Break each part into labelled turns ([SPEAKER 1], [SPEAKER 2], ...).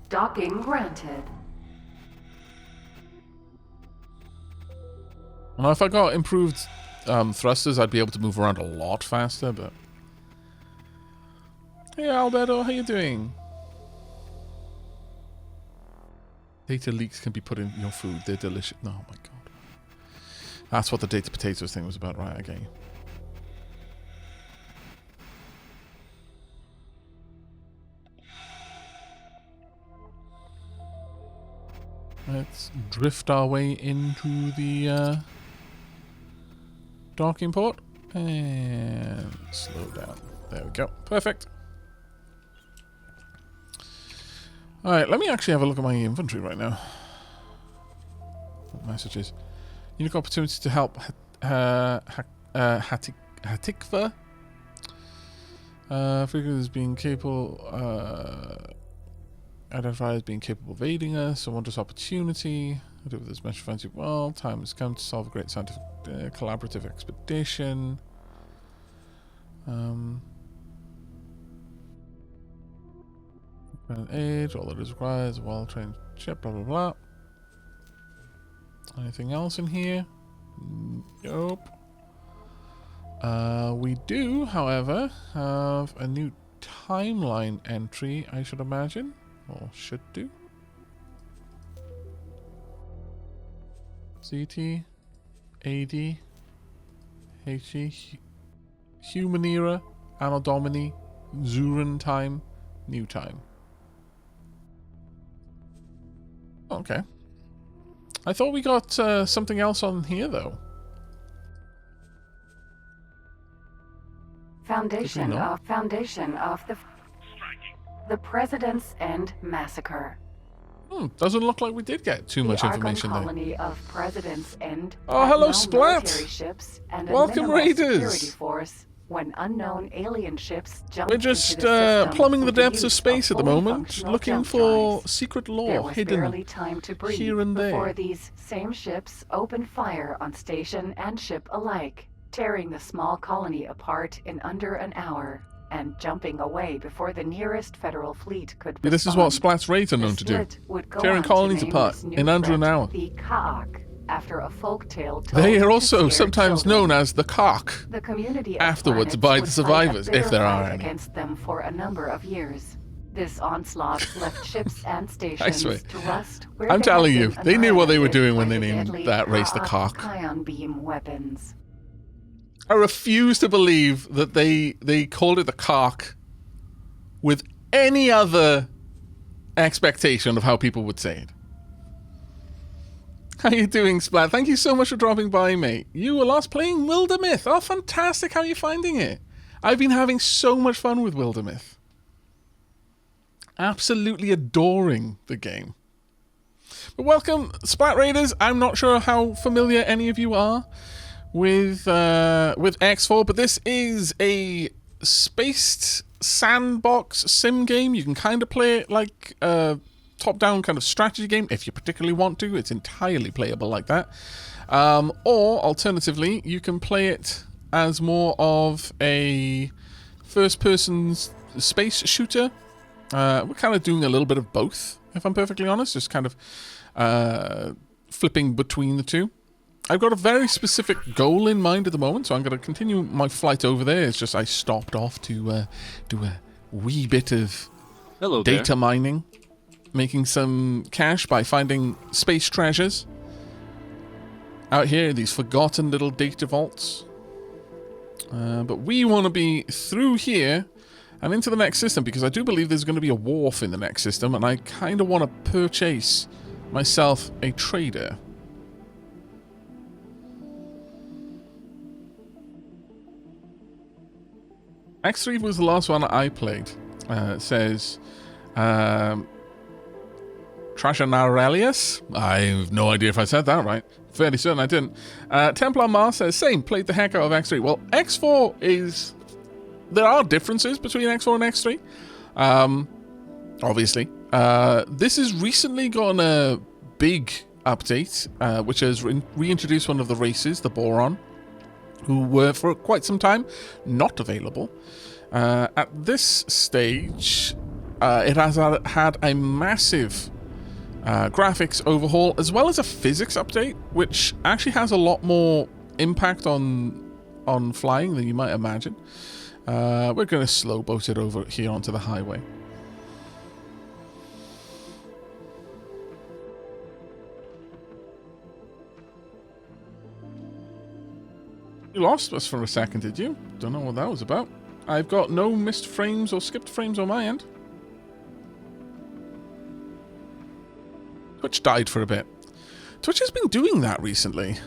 [SPEAKER 1] Docking granted.
[SPEAKER 2] Well, if I got improved thrusters, I'd be able to move around a lot faster, but... Hey, Alberto, how you doing? Data leaks can be put in your food. They're delicious. Oh, my God. That's what the data potatoes thing was about, right? Okay. Let's drift our way into the docking port and slow down. There we go. Perfect. Alright, let me actually have a look at my inventory right now. What messages? Unique opportunity to help Hatikva. Figure as being capable... identified as being capable of aiding us. A wondrous opportunity. I do with this message finds you well. Time has come to solve a great scientific collaborative expedition. Age, all that is required is a well-trained ship, blah blah blah. Anything else in here? Nope. We do, however, have a new timeline entry, I should imagine. Or should do. CT, AD, HE, Human Era, Anno Domini, Zuran Time, New Time. Okay. I thought we got something else on here, though.
[SPEAKER 1] Foundation of the President's End Massacre.
[SPEAKER 2] Doesn't look like we did get too much information there.
[SPEAKER 1] Colony of President's End.
[SPEAKER 2] Oh, hello, Splat!
[SPEAKER 1] Ships and
[SPEAKER 2] welcome, Raiders!
[SPEAKER 1] Security force when unknown alien ships jump.
[SPEAKER 2] We're just plumbing the depths of space at the moment, looking for secret lore hidden
[SPEAKER 1] time to breathe
[SPEAKER 2] here and there.
[SPEAKER 1] Before these same ships opened fire on station and ship alike, tearing the small colony apart in under an hour and jumping away before the nearest federal fleet could respond.
[SPEAKER 2] This is what Splat's raids are known to do. Tearing colonies apart in under an hour.
[SPEAKER 1] The Aavak, after a folktale told
[SPEAKER 2] They are also
[SPEAKER 1] to
[SPEAKER 2] sometimes
[SPEAKER 1] children.
[SPEAKER 2] known as the cock
[SPEAKER 1] The community
[SPEAKER 2] afterwards
[SPEAKER 1] of
[SPEAKER 2] by
[SPEAKER 1] planets
[SPEAKER 2] the
[SPEAKER 1] would fight a
[SPEAKER 2] survivors,
[SPEAKER 1] bitter
[SPEAKER 2] if there are
[SPEAKER 1] fight
[SPEAKER 2] any.
[SPEAKER 1] against them for a number of years. This onslaught left ships and
[SPEAKER 2] I
[SPEAKER 1] stations
[SPEAKER 2] swear.
[SPEAKER 1] to rust. Where
[SPEAKER 2] I'm
[SPEAKER 1] they
[SPEAKER 2] telling
[SPEAKER 1] had
[SPEAKER 2] you,
[SPEAKER 1] been
[SPEAKER 2] they knew what they were
[SPEAKER 1] annihilated
[SPEAKER 2] doing when
[SPEAKER 1] by
[SPEAKER 2] they
[SPEAKER 1] the
[SPEAKER 2] named
[SPEAKER 1] deadly
[SPEAKER 2] that race the
[SPEAKER 1] Aavak
[SPEAKER 2] cock.
[SPEAKER 1] ion beam weapons.
[SPEAKER 2] I refuse to believe that they called it the cock with any other expectation of how people would say it. How you doing, Splat? Thank you so much for dropping by, mate. You were last playing Wildermyth. Oh, fantastic. How are you finding it? I've been having so much fun with Wildermyth. Absolutely adoring the game. But welcome, Splat Raiders. I'm not sure how familiar any of you are with X4, but this is a spaced sandbox sim game. You can kind of play it like a top-down kind of strategy game if you particularly want to. It's entirely playable like that. Or alternatively, you can play it as more of a first-person space shooter. We're kind of doing a little bit of both, if I'm perfectly honest, just kind of flipping between the two. I've got a very specific goal in mind at the moment, so I'm going to continue my flight over there. It's just I stopped off to do a wee bit of data mining, making some cash by finding space treasures out here, these forgotten little data vaults. But we want to be through here and into the next system, because I do believe there's going to be a wharf in the next system, and I kind of want to purchase myself a trader. X3 was the last one I played. It says Trashanarelius. I have no idea if I said that right. Fairly certain I didn't. Templar Mars says, same, played the heck out of X3. Well, X4 is... There are differences between X4 and X3. Obviously. This has recently gotten a big update, which has reintroduced one of the races, the Boron, who were for quite some time not available. At this stage, It has had a massive graphics overhaul, as well as a physics update, which actually has a lot more impact on flying than you might imagine. We're going to slow boat it over here onto the highway. You lost us for a second, did you? Don't know what that was about. I've got no missed frames or skipped frames on my end. Twitch died for a bit. Twitch has been doing that recently.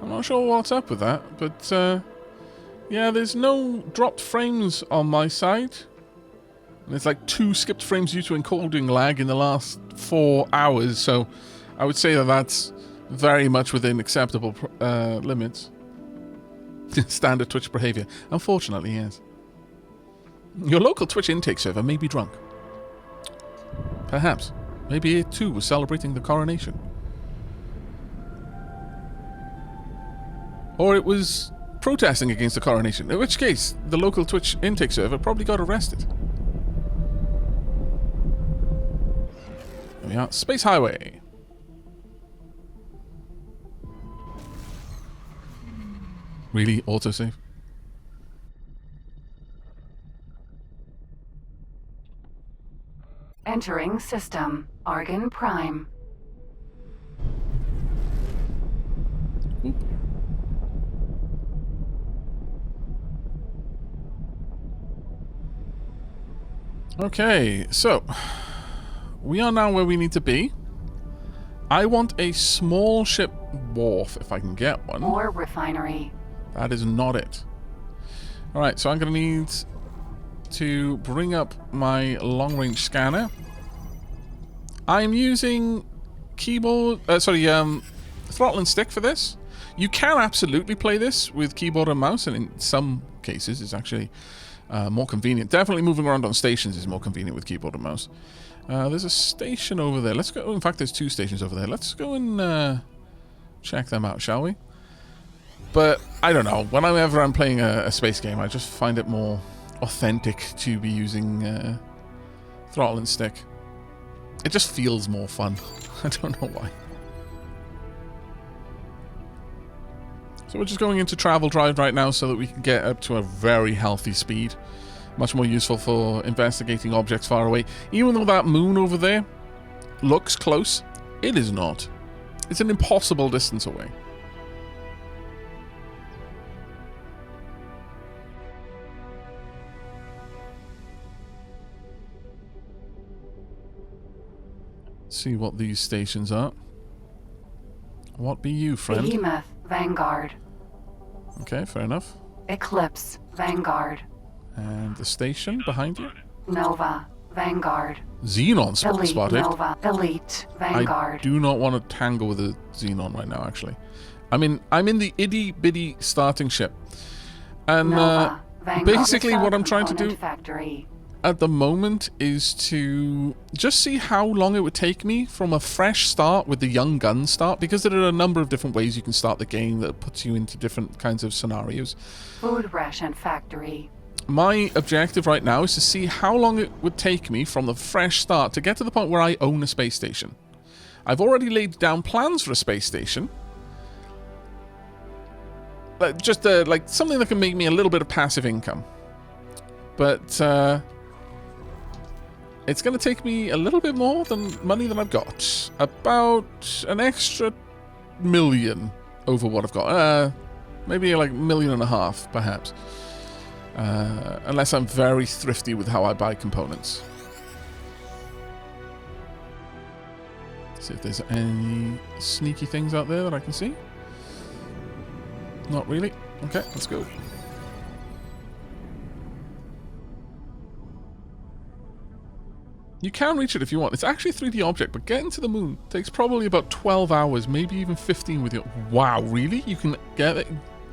[SPEAKER 2] I'm not sure what's up with that, but yeah, there's no dropped frames on my side. And there's like 2 skipped frames due to encoding lag in the last 4 hours, so I would say that that's very much within acceptable limits. Standard Twitch behavior. Unfortunately, yes. Your local Twitch intake server may be drunk. Perhaps. Maybe it too was celebrating the coronation. Or it was protesting against the coronation, in which case the local Twitch intake server probably got arrested. There we are. Space Highway. Really? Autosave?
[SPEAKER 1] Entering system. Argon Prime.
[SPEAKER 2] Oop. Okay, so we are now where we need to be. I want a small ship wharf if I can get one.
[SPEAKER 1] Ore refinery.
[SPEAKER 2] That is not it. Alright, so I'm going to need to bring up my long-range scanner. I'm using keyboard... throttle and stick for this. You can absolutely play this with keyboard and mouse, and in some cases it's actually more convenient. Definitely moving around on stations is more convenient with keyboard and mouse. There's a station over there. Let's go... In fact, there's 2 stations over there. Let's go and check them out, shall we? But, I don't know. Whenever I'm playing a space game, I just find it more authentic to be using throttle and stick. It just feels more fun. I don't know why. So we're just going into travel drive right now so that we can get up to a very healthy speed. Much more useful for investigating objects far away. Even though that moon over there looks close, it is not. It's an impossible distance away. See what these stations are. What be you, friend?
[SPEAKER 1] Behemoth, Vanguard.
[SPEAKER 2] Okay, fair enough.
[SPEAKER 1] Eclipse, Vanguard.
[SPEAKER 2] And the station behind you?
[SPEAKER 1] Nova, Vanguard.
[SPEAKER 2] Xenon
[SPEAKER 1] Elite,
[SPEAKER 2] spotted.
[SPEAKER 1] Nova, Elite, Vanguard.
[SPEAKER 2] I do not want to tangle with a Xenon right now, actually. I'm in the itty-bitty starting ship. And
[SPEAKER 1] Nova, Vanguard.
[SPEAKER 2] basically what I'm trying to do
[SPEAKER 1] Factory.
[SPEAKER 2] at the moment is to just see how long it would take me from a fresh start with the young gun start, because there are a number of different ways you can start the game that puts you into different kinds of scenarios.
[SPEAKER 1] Food ration factory.
[SPEAKER 2] My objective right now is to see how long it would take me from the fresh start to get to the point where I own a space station. I've already laid down plans for a space station. Just like something that can make me a little bit of passive income. But it's going to take me a little bit more than money than I've got. About an extra $1 million over what I've got. Maybe like $1.5 million, perhaps. Unless I'm very thrifty with how I buy components. See if there's any sneaky things out there that I can see. Not really. Okay, let's go. You can reach it if you want. It's actually a 3D object, but getting to the moon takes probably about 12 hours, maybe even 15 with your... Wow, really? You can get it?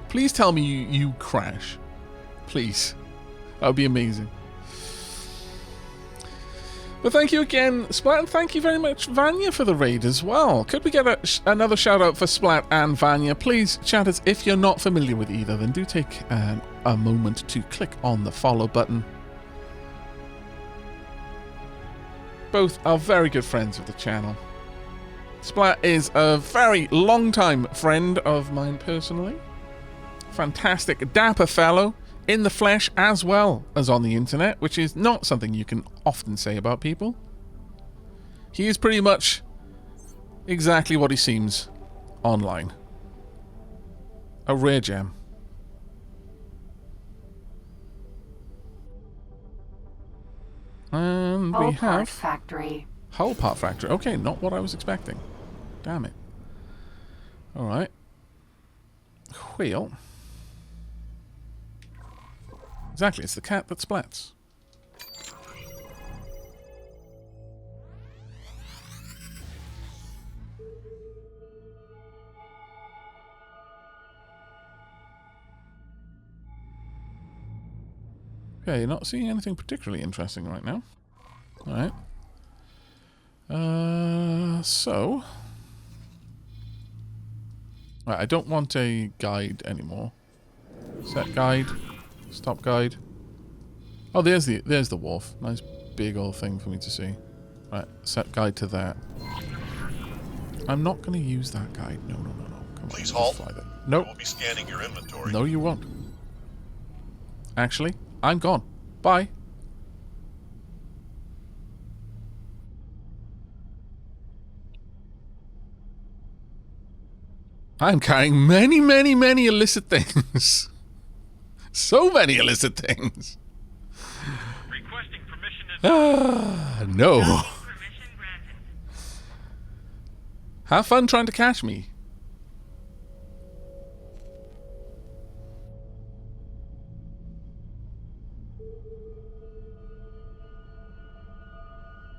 [SPEAKER 2] Please tell me you crash. Please. That would be amazing. But thank you again, Splat, and thank you very much, Vanya, for the raid as well. Could we get another shout out for Splat and Vanya? Please, chatters, if you're not familiar with either, then do take a moment to click on the follow button. both are very good friends of the channel. Splat is a very long-time friend of mine personally. Fantastic, dapper fellow, in the flesh as well as on the internet, which is not something you can often say about people. He is pretty much exactly what he seems online. A rare gem. And we have...
[SPEAKER 1] Part factory.
[SPEAKER 2] Hull part factory. Okay, not what I was expecting. Damn it. Alright. Wheel. Exactly, it's the cat that splats. Okay, not seeing anything particularly interesting right now. Alright. So... Right, I don't want a guide anymore. Set guide. Stop guide. Oh, there's the wharf. Nice big old thing for me to see. Right, set guide to that. I'm not going to use that guide. No. Come
[SPEAKER 3] Please
[SPEAKER 2] on,
[SPEAKER 3] halt.
[SPEAKER 2] fly there. Nope.
[SPEAKER 3] We'll be scanning your inventory.
[SPEAKER 2] No, you won't. Actually, I'm gone. Bye. I'm carrying many illicit things. So many illicit things.
[SPEAKER 4] Requesting permission to
[SPEAKER 2] No.
[SPEAKER 4] permission granted.
[SPEAKER 2] Have fun trying to catch me.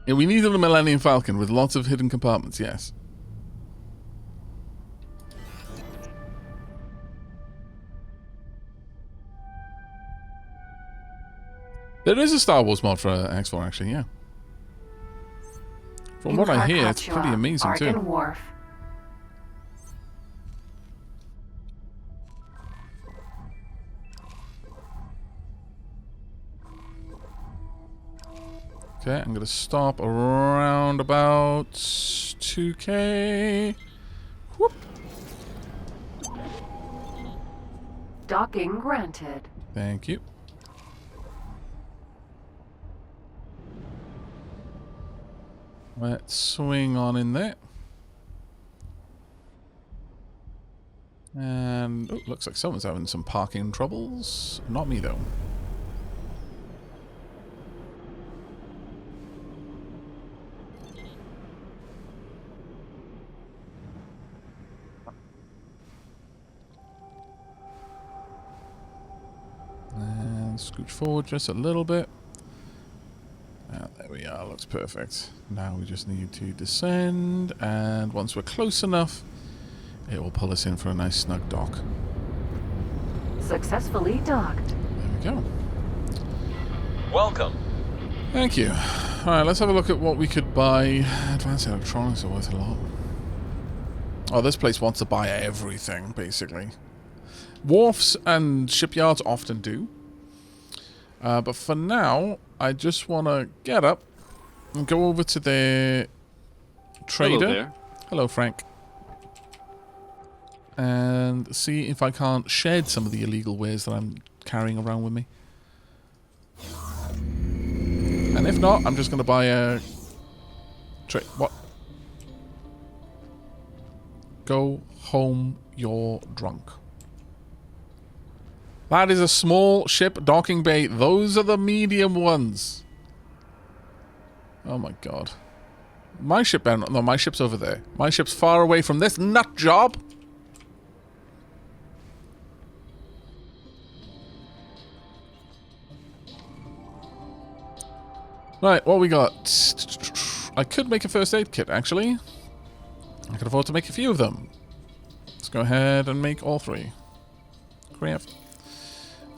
[SPEAKER 2] Yeah, we needed a Millennium Falcon with lots of hidden compartments, yes. There is a Star Wars mod for X4, actually, yeah. From what I hear, it's pretty amazing, too.
[SPEAKER 1] Arden Wharf.
[SPEAKER 2] Okay, I'm going to stop around about 2K. Whoop.
[SPEAKER 1] Docking granted.
[SPEAKER 2] Thank you. Let's swing on in there. And, oh, looks like someone's having some parking troubles. Not me, though. And scooch forward just a little bit. There we are, looks perfect. Now we just need to descend, and once we're close enough, it will pull us in for a nice snug dock.
[SPEAKER 1] Successfully docked.
[SPEAKER 2] There we go.
[SPEAKER 4] Welcome.
[SPEAKER 2] Thank you. Alright, let's have a look at what we could buy. Advanced electronics are worth a lot. Oh, this place wants to buy everything, basically. Wharfs and shipyards often do. But for now, I just want to get up and go over to their trader.
[SPEAKER 4] Hello there.
[SPEAKER 2] Hello, Frank. And see if I can't shed some of the illegal wares that I'm carrying around with me. And if not, I'm just going to buy a... What? Go home, you're drunk. That is a small ship docking bay. Those are the medium ones. Oh my god. My ship, no, my ship's over there. My ship's far away from this nut job. Right, what we got? I could make a first aid kit, actually. I could afford to make a few of them. Let's go ahead and make all three. Craft.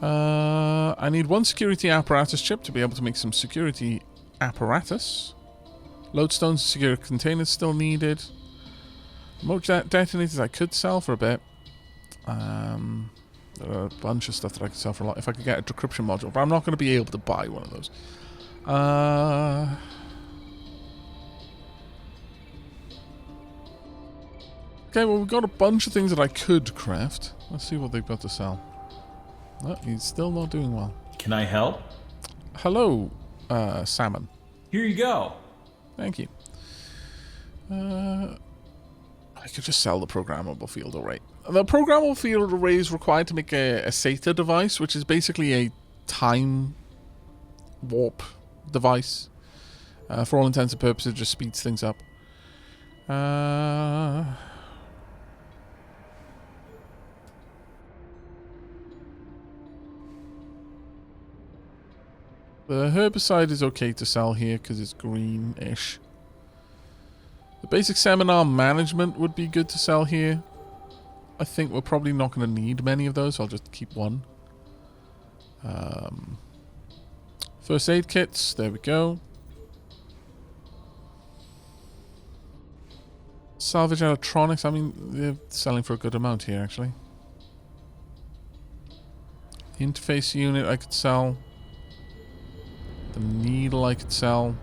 [SPEAKER 2] I need one security apparatus chip to be able to make some security apparatus. Lodestones and secure containers still needed. Remote detonators I could sell for a bit. There are a bunch of stuff that I could sell for a lot. If I could get a decryption module, but I'm not going to be able to buy one of those. Okay, well, we've got a bunch of things that I could craft. Let's see what they've got to sell. No, he's still not doing well.
[SPEAKER 3] Can I help?
[SPEAKER 2] Hello, salmon.
[SPEAKER 3] Here you go.
[SPEAKER 2] Thank you. I could just sell the programmable field array. The programmable field array is required to make a SATA device, which is basically a time warp device. For all intents and purposes, it just speeds things up. The herbicide is okay to sell here because it's greenish. The basic seminar management would be good to sell here. I think we're probably not going to need many of those, so I'll just keep one. First aid kits, there we go. Salvage electronics, I mean, they're selling for a good amount here, actually. Interface unit I could sell. The needle I could sell.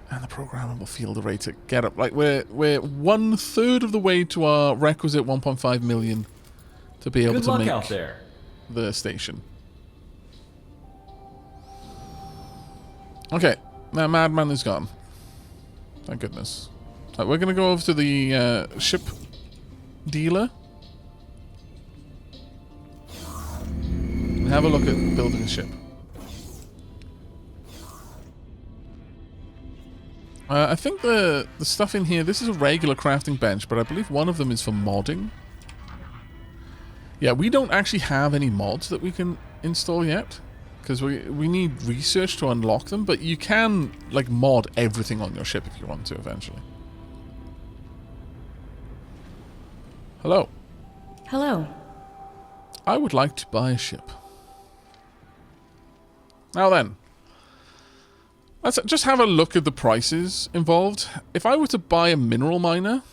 [SPEAKER 2] And the programmable field array to get up. Like, we're 1/3 of the way to our requisite 1.5 million to be able
[SPEAKER 3] Good
[SPEAKER 2] to
[SPEAKER 3] luck
[SPEAKER 2] make
[SPEAKER 3] out there.
[SPEAKER 2] the station. Okay, that madman is gone. Thank goodness. Right, we're going to go over to the ship dealer and have a look at building a ship. I think the stuff in here, this is a regular crafting bench, but I believe one of them is for modding. Yeah, we don't actually have any mods that we can install yet, because we need research to unlock them, but you can, like, mod everything on your ship if you want to eventually. Hello.
[SPEAKER 5] Hello.
[SPEAKER 2] I would like to buy a ship. Now then, let's just have a look at the prices involved. If I were to buy a mineral miner,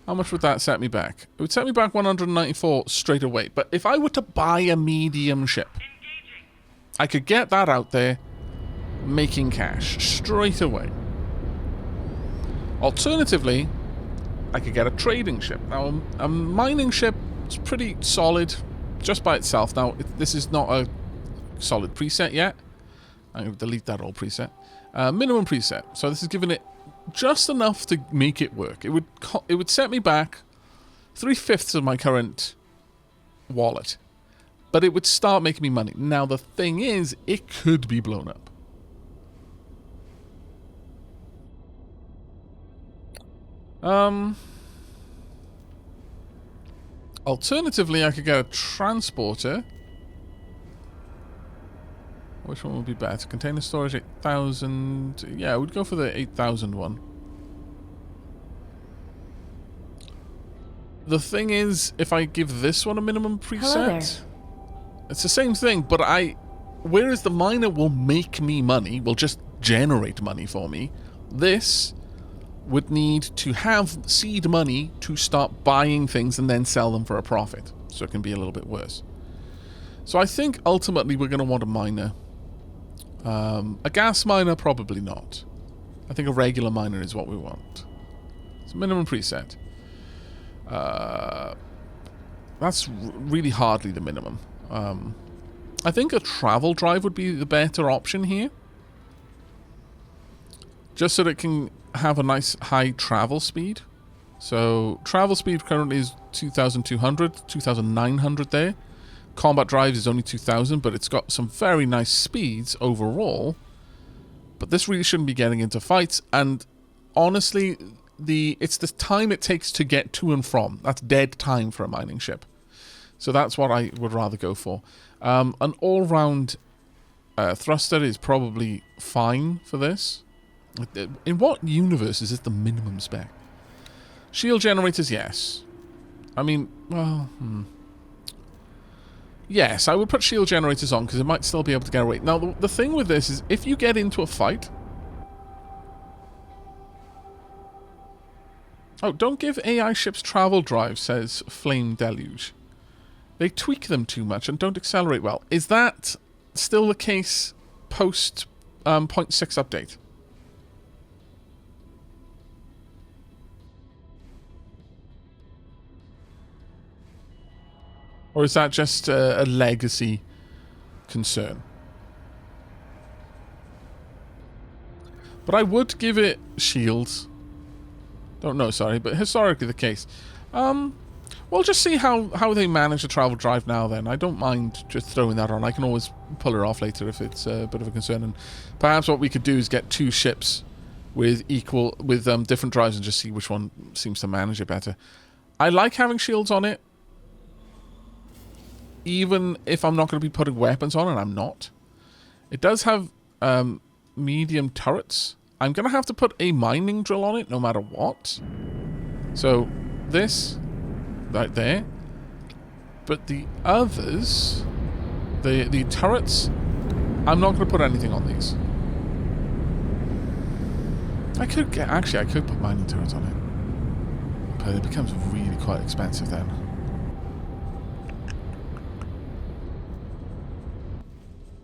[SPEAKER 2] how much would that set me back? It would set me back 194 straight away. But if I were to buy a medium ship, I could get that out there making cash straight away. Alternatively, I could get a trading ship. Now, a mining ship is pretty solid just by itself. Now, this is not a solid preset yet. I'm going to delete that old preset. Minimum preset. So this is giving it just enough to make it work. It would set me back 3/5 of my current wallet, but it would start making me money. Now the thing is, it could be blown up. Alternatively, I could get a transporter. Which one would be better? Container storage 8,000. Yeah, I would go for the 8,000 one. The thing is, if I give this one a minimum preset, it's the same thing, but whereas the miner will make me money, will just generate money for me, this would need to have seed money to start buying things and then sell them for a profit. So it can be a little bit worse. So I think ultimately we're going to want a miner. A gas miner, probably not. I think a regular miner is what we want. It's a minimum preset. That's really hardly the minimum. I think a travel drive would be the better option here. Just so that it can have a nice high travel speed. So travel speed currently is 2,200, 2,900 there. Combat drives is only 2,000, but it's got some very nice speeds overall. But this really shouldn't be getting into fights, and honestly, it's the time it takes to get to and from. That's dead time for a mining ship. So that's what I would rather go for. An all-round thruster is probably fine for this. In what universe is this the minimum spec? Shield generators, yes. I mean, well, yes, I would put shield generators on because it might still be able to get away. Now, the thing with this is, if you get into a fight... Oh, don't give AI ships travel drive, says Flame Deluge. They tweak them too much and don't accelerate well. Is that still the case post 0.6 update? Or is that just a legacy concern? But I would give it shields. Don't know, sorry, but historically the case. We'll just see how they manage the travel drive now then. I don't mind just throwing that on. I can always pull her off later if it's a bit of a concern. And perhaps what we could do is get 2 ships with different drives and just see which one seems to manage it better. I like having shields on it, even if I'm not going to be putting weapons on, and I'm not. It does have medium turrets. I'm going to have to put a mining drill on it no matter what. So this right there. But the others, the turrets, I'm not going to put anything on these. I could put mining turrets on it. But it becomes really quite expensive then.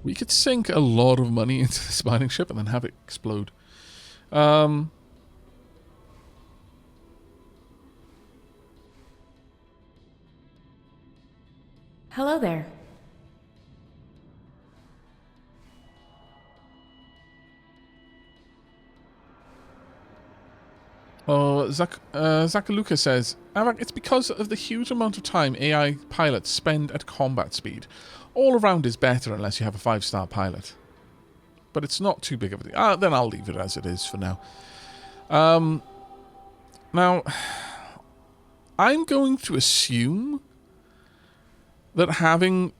[SPEAKER 2] We could sink a lot of money into this mining ship and then have it explode.
[SPEAKER 3] Hello there.
[SPEAKER 2] Oh, Zakaluka says, Aavak, it's because of the huge amount of time AI pilots spend at combat speed. All around is better unless you have a 5-star pilot. But it's not too big of a deal. Then I'll leave it as it is for now. Now, I'm going to assume that having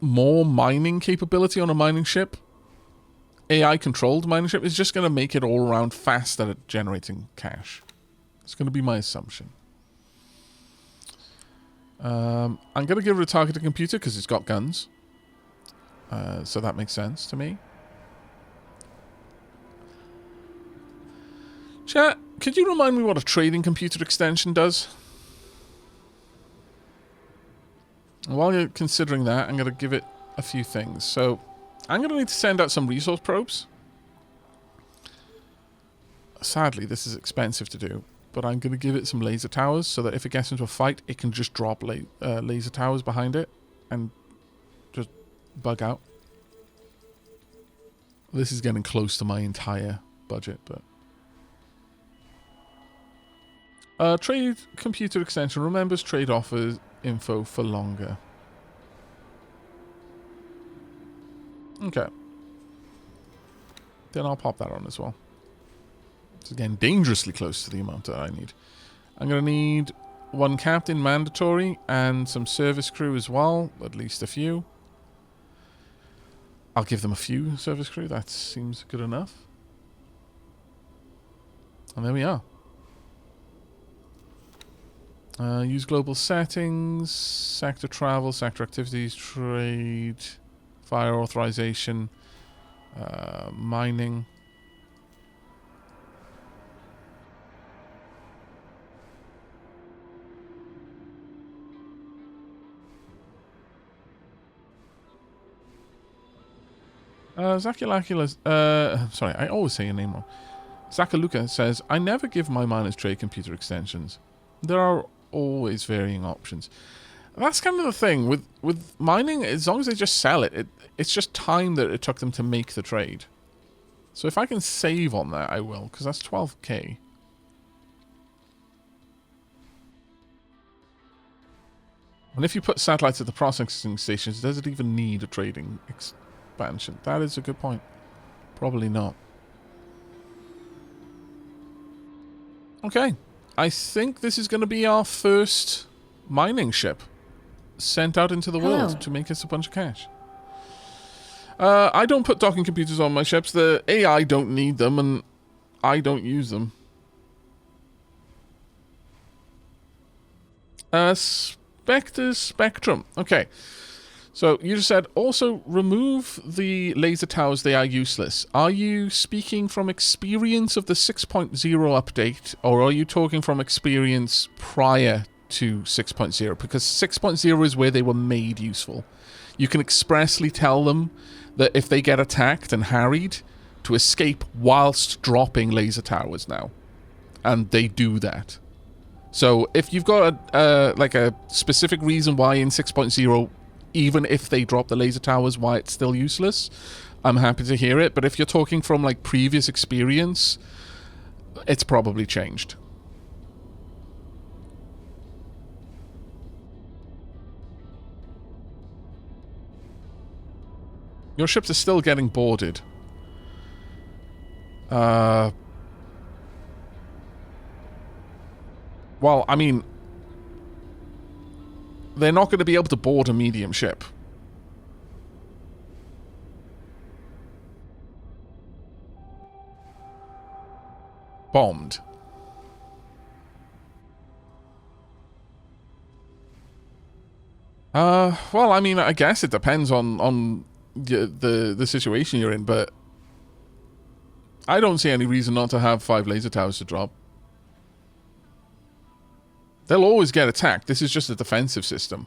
[SPEAKER 2] more mining capability on a mining ship, AI-controlled mining ship, is just going to make it all around faster at generating cash. It's going to be my assumption. I'm going to give it a targeted computer because it's got guns. So that makes sense to me. Chat, could you remind me what a trading computer extension does? And while you're considering that, I'm going to give it a few things. So, I'm going to need to send out some resource probes. Sadly, this is expensive to do. But I'm going to give it some laser towers so that if it gets into a fight, it can just drop laser towers behind it and just bug out. This is getting close to my entire budget, but... trade computer extension remembers trade offers info for longer. Okay. Then I'll pop that on as well. It's again dangerously close to the amount that I need. I'm going to need 1 captain mandatory and some service crew as well. At least a few. I'll give them a few service crew. That seems good enough. And there we are. Use global settings, sector travel, sector activities, trade, fire authorization, mining. Sorry, I always say your name wrong. Zakaluka says, I never give my miners trade computer extensions. There are always varying options. That's kind of the thing with mining. As long as they just sell it, it's just time that it took them to make the trade. So if I can save on that, I will, because that's 12k. And if you put satellites at the processing stations, does it even need a trading expansion? That is a good point. Probably not. Okay. I think this is going to be our first mining ship sent out into the world to make us a bunch of cash. I don't put docking computers on my ships. The AI don't need them, and I don't use them. Spectre's Spectrum. Okay. So, you just said, also remove the laser towers, they are useless. Are you speaking from experience of the 6.0 update, or are you talking from experience prior to 6.0? Because 6.0 is where they were made useful. You can expressly tell them that if they get attacked and harried, to escape whilst dropping laser towers now. And they do that. So if you've got like a specific reason why in 6.0, even if they drop the laser towers, why it's still useless, I'm happy to hear it. But if you're talking from like previous experience, it's probably changed. Your ships are still getting boarded. Well, I mean, they're not going to be able to board a medium ship. Bombed. Well, I mean, I guess it depends on the situation you're in, but I don't see any reason not to have 5 laser towers to drop. They'll always get attacked. This is just a defensive system.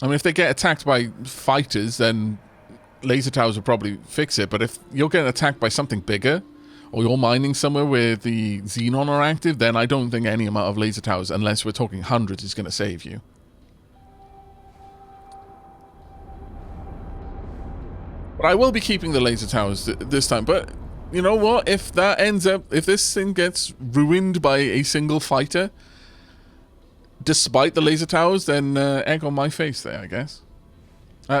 [SPEAKER 2] I mean, if they get attacked by fighters, then laser towers will probably fix it. But if you're getting attacked by something bigger, or you're mining somewhere where the xenon are active, then I don't think any amount of laser towers, unless we're talking hundreds, is going to save you. But I will be keeping the laser towers this time. But you know what? If that ends up... If this thing gets ruined by a single fighter, despite the laser towers, then egg on my face there, I guess.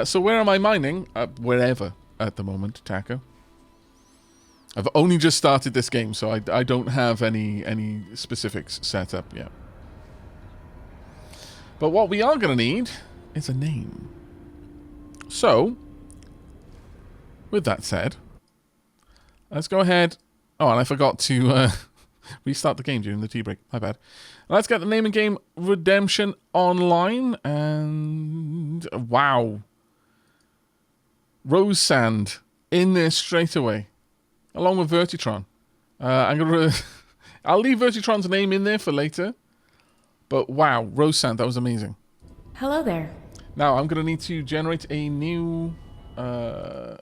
[SPEAKER 2] So where am I mining? Wherever at the moment, Taco. I've only just started this game, so I don't have any specifics set up yet. But what we are going to need is a name. So, with that said, let's go ahead. Oh, and I forgot to restart the game during the tea break. My bad. Let's get the name of game Redemption Online. And wow. Rose Sand in there straight away. Along with Vertitron. I'm going to... I'll leave Vertitron's name in there for later. But wow, Rose Sand, that was amazing.
[SPEAKER 3] Hello there.
[SPEAKER 2] Now, I'm going to need to generate a new... Oh,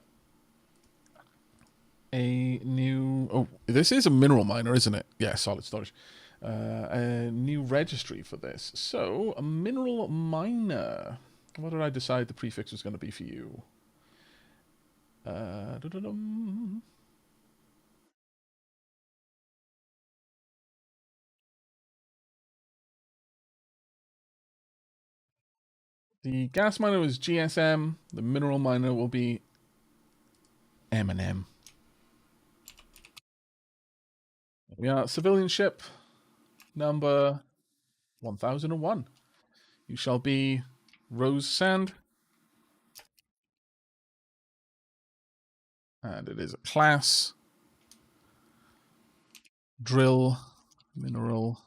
[SPEAKER 2] this is a mineral miner, isn't it? Yeah, solid storage. A new registry for this. So, a mineral miner. What did I decide the prefix was going to be for you? The gas miner was GSM. The mineral miner will be M&M. We are civilian ship number 1001. You shall be Rose Sand. And it is a class drill mineral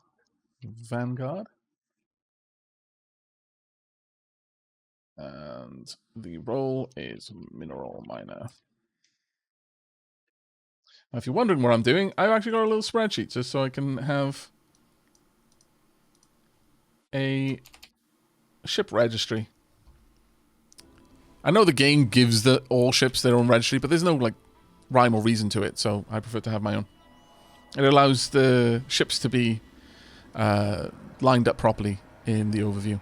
[SPEAKER 2] vanguard. And the role is mineral miner. Now, if you're wondering what I'm doing, I've actually got a little spreadsheet just so I can have a ship registry. I know the game gives all ships their own registry, but there's no like rhyme or reason to it, so I prefer to have my own. It allows the ships to be lined up properly in the overview.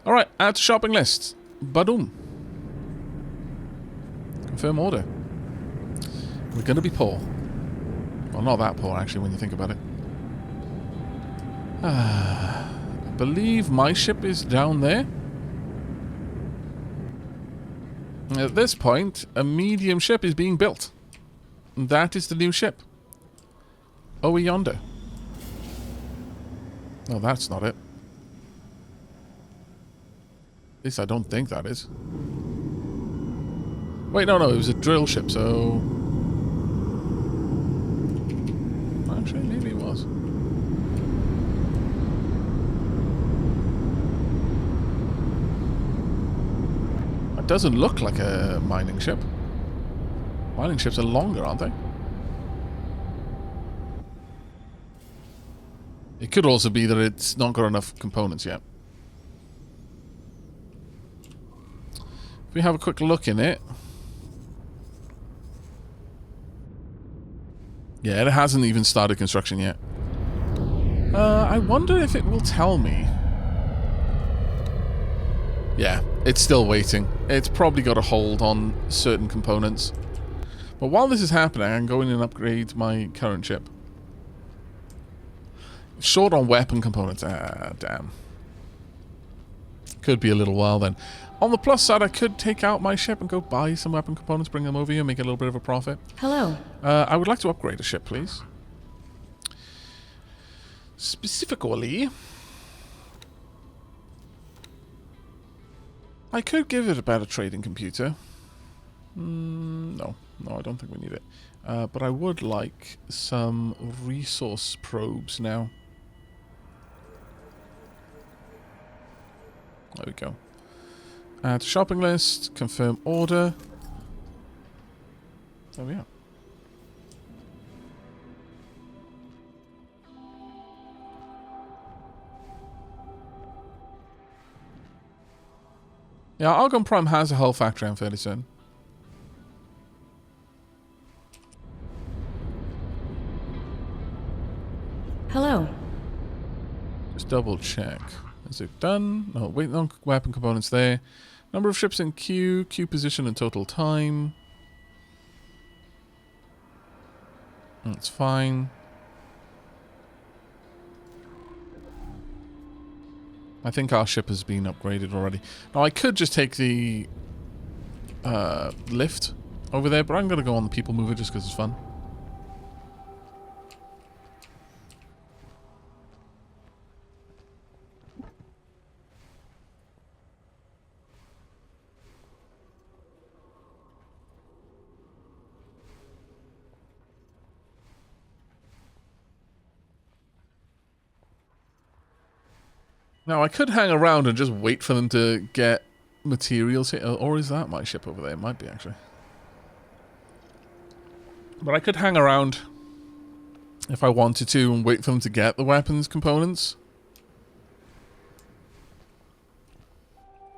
[SPEAKER 2] Alright, add to shopping list. Badoom. Confirm order. We're going to be poor. Well, not that poor, actually, when you think about it. I believe my ship is down there. At this point, a medium ship is being built. That is the new ship. Over yonder. No, that's not it. At least I don't think that is. Wait, no, it was a drill ship, so... Actually, maybe it was. It doesn't look like a mining ship. Mining ships are longer, aren't they? It could also be that it's not got enough components yet. If we have a quick look in it... Yeah, it hasn't even started construction yet. I wonder if it will tell me. Yeah, it's still waiting. It's probably got a hold on certain components. But while this is happening, I can go in and upgrade my current ship. Short on weapon components. Ah, damn. Could be a little while then. On the plus side, I could take out my ship and go buy some weapon components, bring them over here, make a little bit of a profit.
[SPEAKER 3] Hello.
[SPEAKER 2] I would like to upgrade a ship, please. Specifically, I could give it a better trading computer. No, I don't think we need it. But I would like some resource probes now. There we go. Add to shopping list, confirm order. There we are. Yeah, Argon Prime has a hull factory, I'm fairly certain.
[SPEAKER 3] Hello.
[SPEAKER 2] Just double check. Is it done? No, wait on weapon components there. Number of ships in queue, queue position and total time. That's fine. I think our ship has been upgraded already. Now, I could just take the lift over there, but I'm going to go on the people mover just because it's fun. Now, I could hang around and just wait for them to get materials here. Or is that my ship over there? It might be, actually. But I could hang around if I wanted to and wait for them to get the weapons components.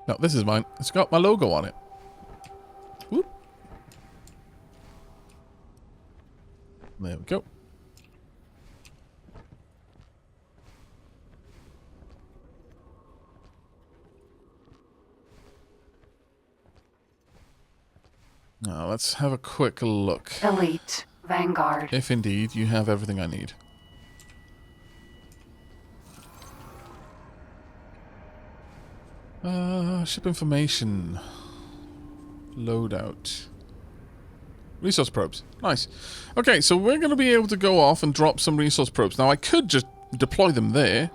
[SPEAKER 2] No, this is mine. It's got my logo on it. Whoop. There we go. Now, let's have a quick look.
[SPEAKER 1] Elite. Vanguard.
[SPEAKER 2] If indeed you have everything I need. Ship information. Loadout. Resource probes. Nice. Okay, so we're going to be able to go off and drop some resource probes. Now, I could just deploy them there.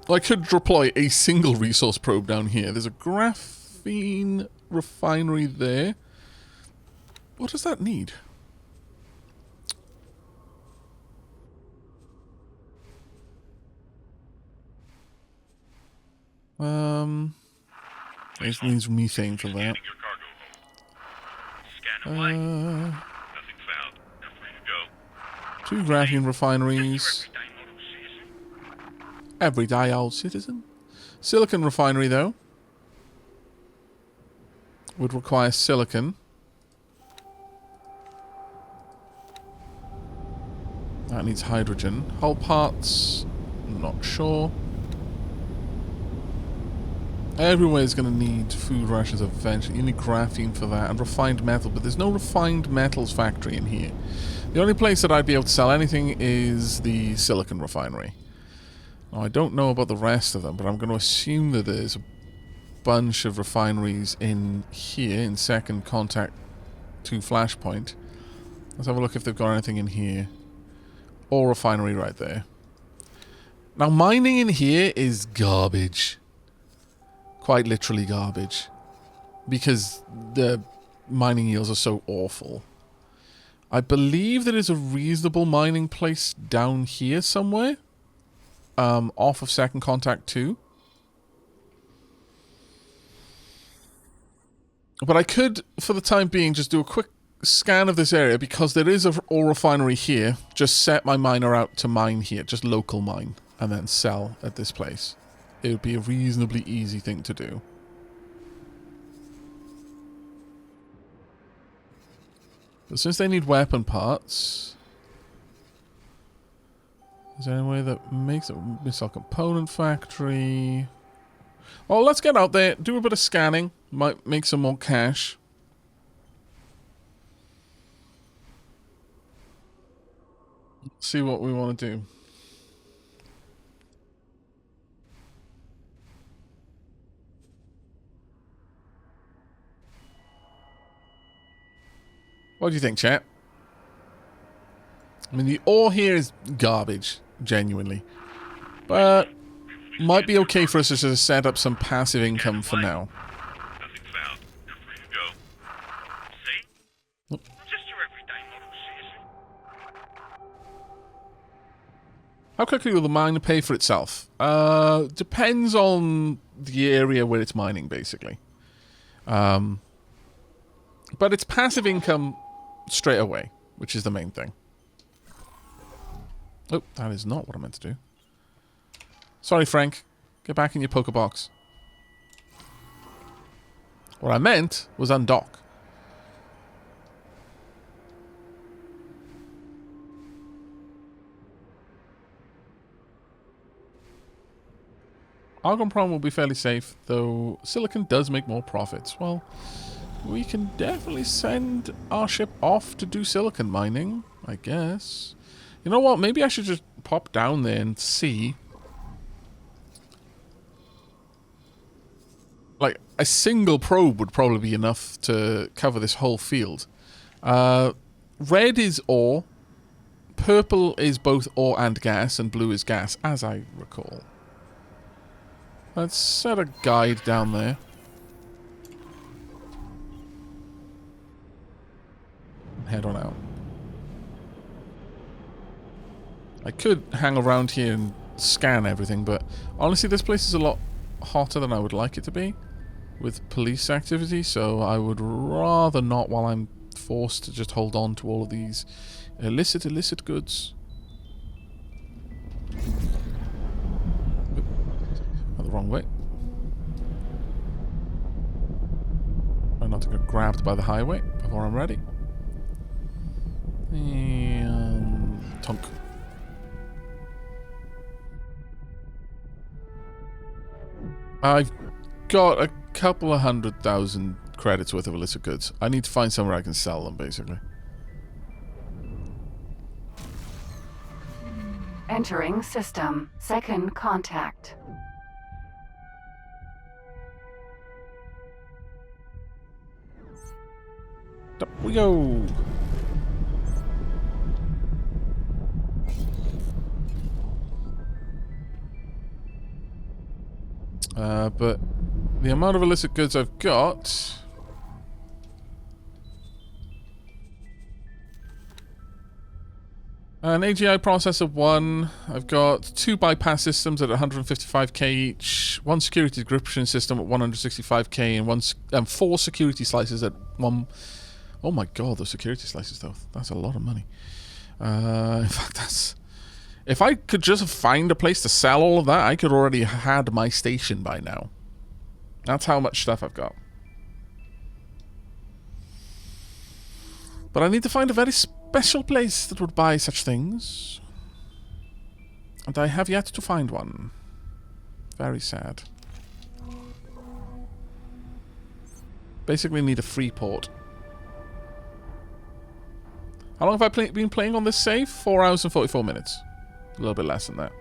[SPEAKER 2] I could deploy a single resource probe down here. There's a graphene refinery there. What does that need? It needs methane for that.
[SPEAKER 4] Scanning your cargo hold. Scan alike. Nothing found. Now free to go.
[SPEAKER 2] 2 graphene refineries.
[SPEAKER 4] Everyday
[SPEAKER 2] Everyday
[SPEAKER 4] old citizen.
[SPEAKER 2] old citizen. Silicon refinery, though. Would require silicon. That needs hydrogen. Hull parts, not sure. Everywhere's going to need food rations eventually. You need graphene for that and refined metal, but there's no refined metals factory in here. The only place that I'd be able to sell anything is the silicon refinery. Now, I don't know about the rest of them, but I'm going to assume that there's a bunch of refineries in here in second contact to Flashpoint. Let's have a look if they've got anything in here. Or refinery right there. Now, mining in here is garbage. Quite literally garbage. Because the mining yields are so awful. I believe there is a reasonable mining place down here somewhere. Off of second contact 2. But I could, for the time being, just do a quick scan of this area because there is a ore refinery here. Just set my miner out to mine here, just local mine, and then sell at this place. It would be a reasonably easy thing to do. But since they need weapon parts, Is there any way that makes a missile component factory? Oh, let's get out there, do a bit of scanning. Might make some more cash. See what we want to do. What do you think, chat? I mean, the ore here is garbage, genuinely. But might be okay for us to just set up some passive income for now.
[SPEAKER 4] Nothing found. You're free to go. See?
[SPEAKER 2] Oop.
[SPEAKER 4] Just your everyday model citizen.
[SPEAKER 2] How quickly will the mine pay for itself? Depends on the area where it's mining, basically. But it's passive income straight away, which is the main thing. Oh, that is not what I meant to do. Sorry, Frank. Get back in your Pokebox. What I meant was undock. Argon Prom will be fairly safe, though Silicon does make more profits. Well, we can definitely send our ship off to do silicon mining, I guess. You know what? Maybe I should just pop down there and see. Like, a single probe would probably be enough to cover this whole field. Red is ore. Purple is both ore and gas, and blue is gas, as I recall. Let's set a guide down there. Head on out. I could hang around here and scan everything, but honestly this place is a lot hotter than I would like it to be with police activity, so I would rather not while I'm forced to just hold on to all of these illicit goods. Oop. Went the wrong way. Try not to get grabbed by the highway before I'm ready. And tonk. I've got a couple of 100,000 credits worth of illicit goods. I need to find somewhere I can sell them, basically.
[SPEAKER 1] Entering system. Second contact.
[SPEAKER 2] Up we go. But the amount of illicit goods I've got... An AGI processor 1. I've got 2 bypass systems at 155k each. 1 security decryption system at 165k and 4 security slices at 1... Oh my god, those security slices though. That's a lot of money. In fact, that's... If I could just find a place to sell all of that, I could already have had my station by now. That's how much stuff I've got. But I need to find a very special place that would buy such things. And I have yet to find one. Very sad. Basically need a free port. How long have I been playing on this save? 4 hours and 44 minutes. A little bit less than that.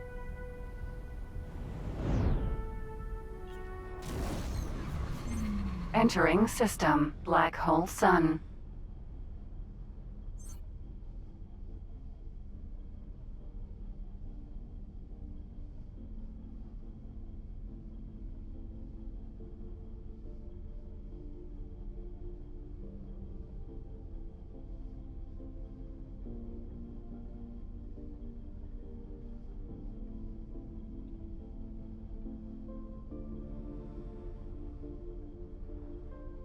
[SPEAKER 1] Entering system. Black hole sun.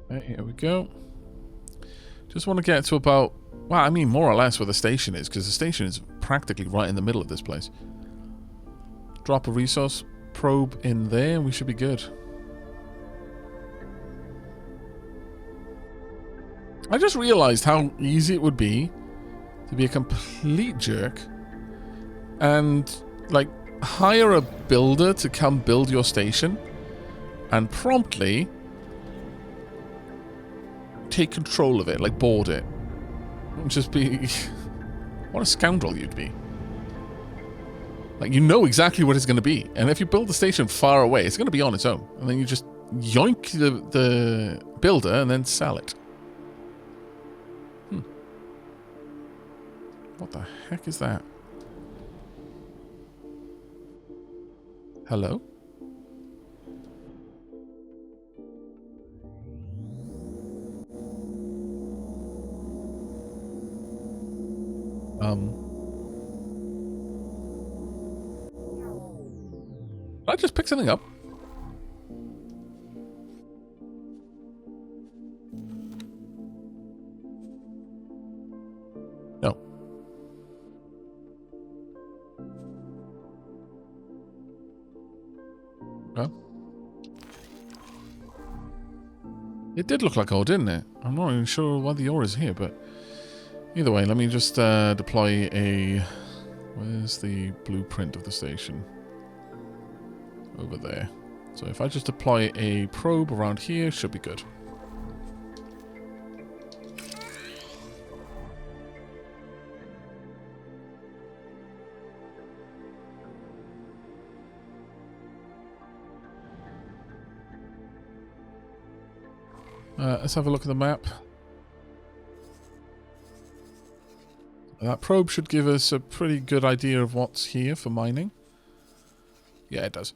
[SPEAKER 2] Right, here we go. Just want to get to about... Well, I mean, more or less where the station is, because the station is practically right in the middle of this place. Drop a resource probe in there, and we should be good. I just realized how easy it would be to be a complete jerk and, like, hire a builder to come build your station and promptly take control of it, like board it. Just be... What a scoundrel you'd be. Like, you know exactly what it's going to be. And if you build the station far away, it's going to be on its own. And then you just yoink the builder and then sell it. What the heck is that? Hello? Did I just pick something up? No. Well. It did look like ore, didn't it? I'm not even sure why the ore is here, but... Either way, let me just deploy a... Where's the blueprint of the station? Over there. So if I just deploy a probe around here, should be good. Let's have a look at the map. That probe should give us a pretty good idea of what's here for mining. Yeah, it does.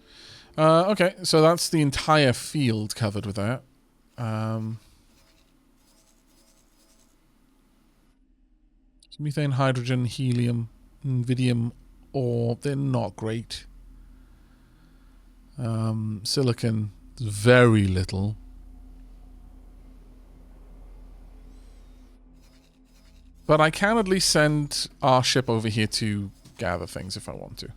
[SPEAKER 2] Okay, so that's the entire field covered with that. So methane, hydrogen, helium, Nvidium ore, they're not great. Silicon, very little. But I can at least send our ship over here to gather things if I want to.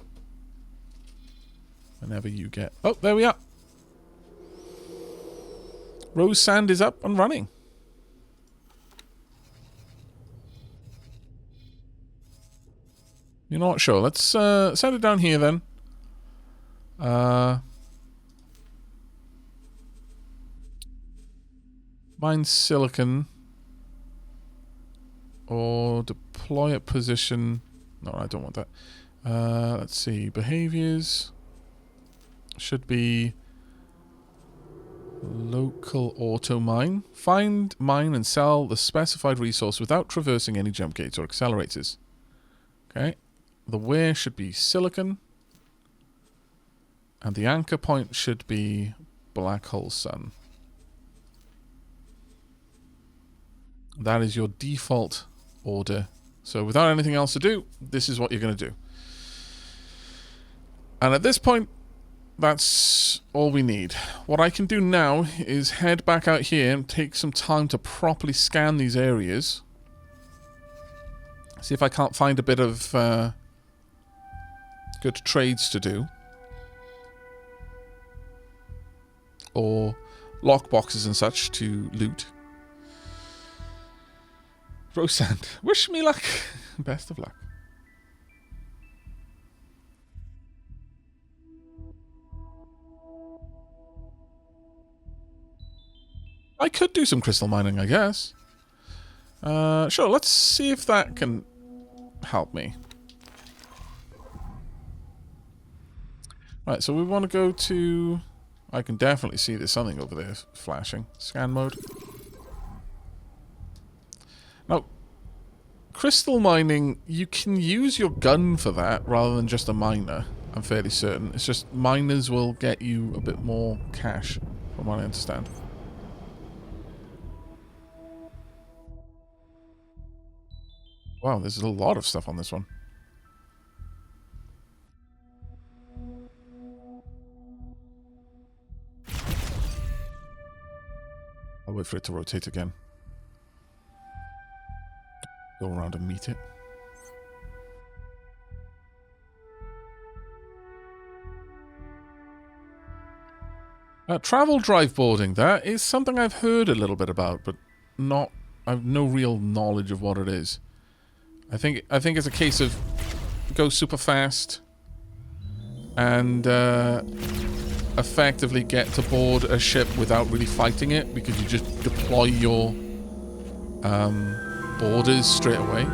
[SPEAKER 2] Whenever you get... Oh, there we are. Rose Sand is up and running. You're not sure. Let's set it down here then. Mine silicon. Or deploy at position. No, I don't want that. Let's see. Behaviors. Should be local auto mine. Find, mine, and sell the specified resource without traversing any jump gates or accelerators. Okay. The where should be silicon. And the anchor point should be black hole sun. That is your default order. So without anything else to do, this is what you're going to do. And at this point, that's all we need. What I can do now is head back out here and take some time to properly scan these areas. See if I can't find a bit of good trades to do. Or lockboxes and such to loot. Rosand, wish me luck. Best of luck. I could do some crystal mining, I guess. Sure, let's see if that can help me. Right, so we want to go to... I can definitely see there's something over there flashing. Scan mode. Now, crystal mining, you can use your gun for that rather than just a miner, I'm fairly certain. It's just miners will get you a bit more cash, from what I understand. Wow, there's a lot of stuff on this one. I'll wait for it to rotate again. Go around and meet it. Travel drive boarding. That is something I've heard a little bit about, but I've no real knowledge of what it is. I think it's a case of go super fast and effectively get to board a ship without really fighting it, because you just deploy your boarders straight away.